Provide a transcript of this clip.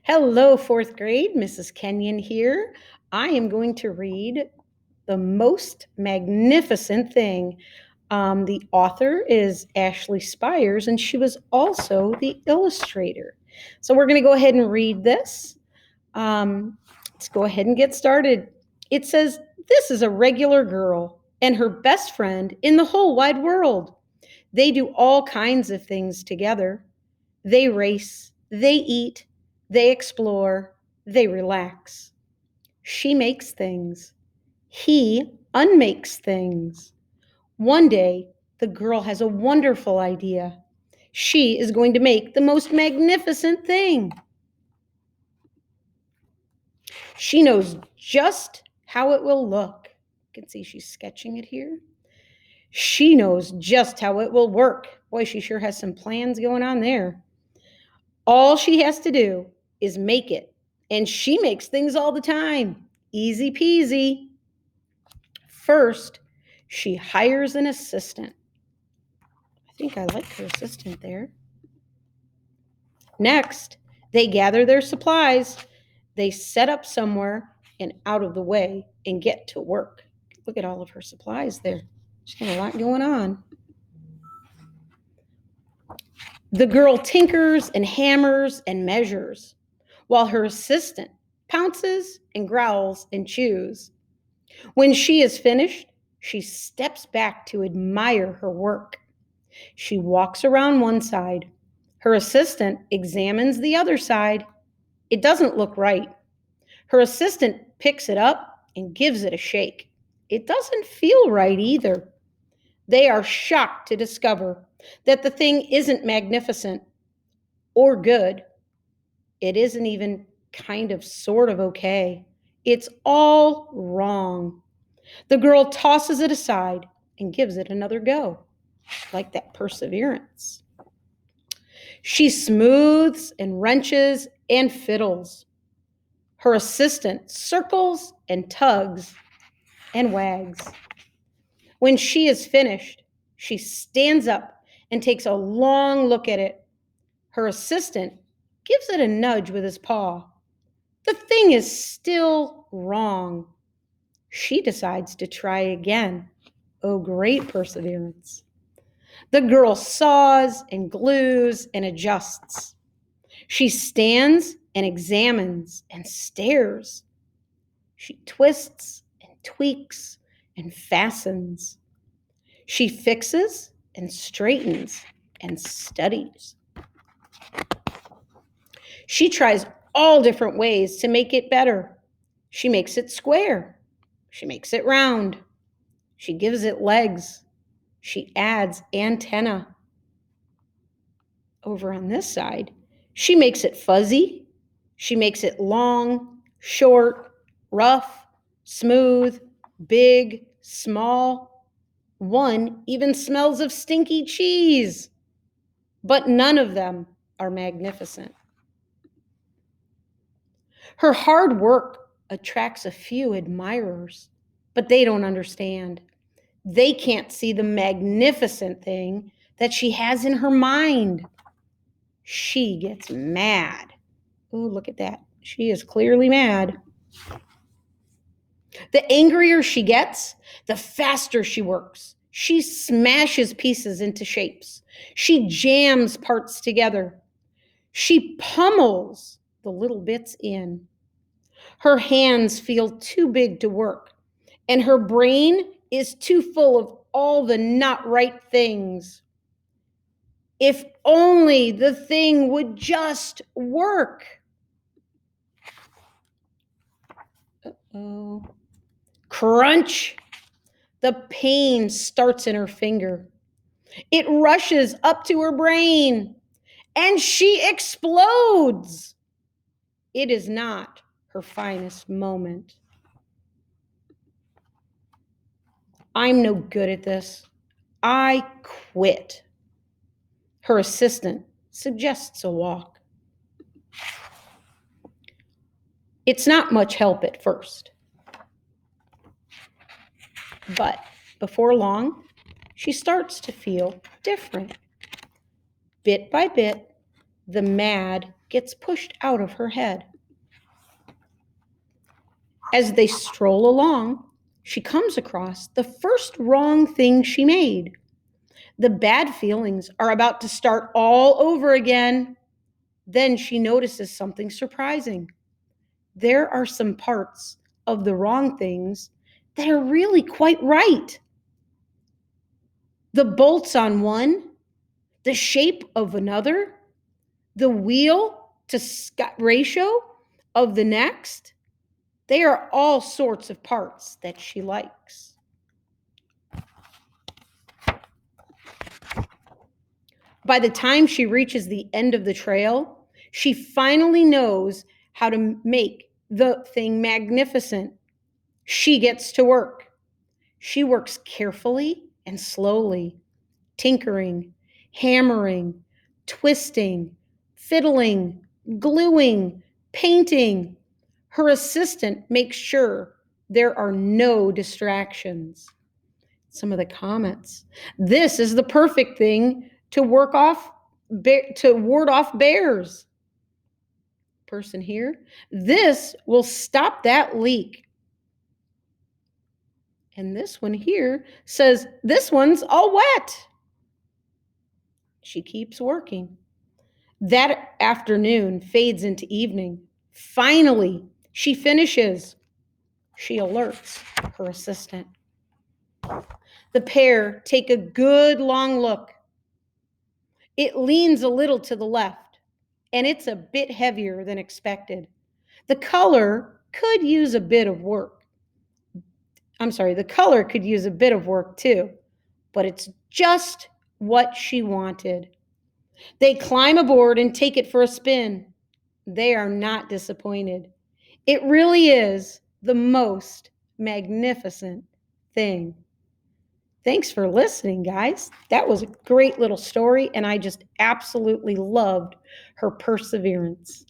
Hello, fourth grade. Mrs. Kenyon here. I am going to read The Most Magnificent Thing. The author is Ashley Spires, and she was also the illustrator. So we're going to go ahead and read this. Let's go ahead and get started. It says, "This is a regular girl and her best friend in the whole wide world. They do all kinds of things together. They race, they eat, they explore, they relax. She makes things. He unmakes things. One day, the girl has a wonderful idea. She is going to make the most magnificent thing. She knows just how it will look." You can see she's sketching it here. She knows just how it will work. Boy, she sure has some plans going on there. All she has to do is make it. And she makes things all the time. Easy peasy. First, she hires an assistant. I think I like her assistant there. Next, they gather their supplies. They set up somewhere and out of the way and get to work. Look at all of her supplies there. She's got a lot going on. The girl tinkers and hammers and measures, while her assistant pounces and growls and chews. When she is finished, she steps back to admire her work. She walks around one side. Her assistant examines the other side. It doesn't look right. Her assistant picks it up and gives it a shake. It doesn't feel right either. They are shocked to discover that the thing isn't magnificent or good. It isn't even kind of sort of okay. It's all wrong. The girl tosses it aside and gives it another go, like that perseverance. She smooths and wrenches and fiddles. Her assistant circles and tugs and wags. When she is finished, she stands up and takes a long look at it. Her assistant gives it a nudge with his paw. The thing is still wrong. She decides to try again. Oh, great perseverance. The girl saws and glues and adjusts. She stands and examines and stares. She twists and tweaks and fastens. She fixes and straightens and studies. She tries all different ways to make it better. She makes it square. She makes it round. She gives it legs. She adds antenna. Over on this side, she makes it fuzzy. She makes it long, short, rough, smooth, big, small. One even smells of stinky cheese. But none of them are magnificent. Her hard work attracts a few admirers, but they don't understand. They can't see the magnificent thing that she has in her mind. She gets mad. Oh, look at that. She is clearly mad. The angrier she gets, the faster she works. She smashes pieces into shapes. She jams parts together. She pummels the little bits in. Her hands feel too big to work, and her brain is too full of all the not right things. If only the thing would just work. Uh-oh. Crunch! The pain starts in her finger. It rushes up to her brain, and she explodes. It is not her finest moment. I'm no good at this. I quit. Her assistant suggests a walk. It's not much help at first. But before long, she starts to feel different. Bit by bit, the mad gets pushed out of her head. As they stroll along, she comes across the first wrong thing she made. The bad feelings are about to start all over again. Then she notices something surprising. There are some parts of the wrong things that are really quite right. The bolts on one, the shape of another, the wheel to ratio of the next, they are all sorts of parts that she likes. By the time she reaches the end of the trail, she finally knows how to make the thing magnificent. She gets to work. She works carefully and slowly, tinkering, hammering, twisting, fiddling, gluing, painting. Her assistant makes sure there are no distractions. Some of the comments. This is the perfect thing to ward off bears. Person here. This will stop that leak. And this one here says, this one's all wet. She keeps working. That afternoon fades into evening. Finally, she finishes. She alerts her assistant. The pair take a good long look. It leans a little to the left, and it's a bit heavier than expected. The color could use a bit of work. The color could use a bit of work too, but it's just what she wanted. They climb aboard and take it for a spin. They are not disappointed. It really is the most magnificent thing. Thanks for listening, guys. That was a great little story, and I just absolutely loved her perseverance.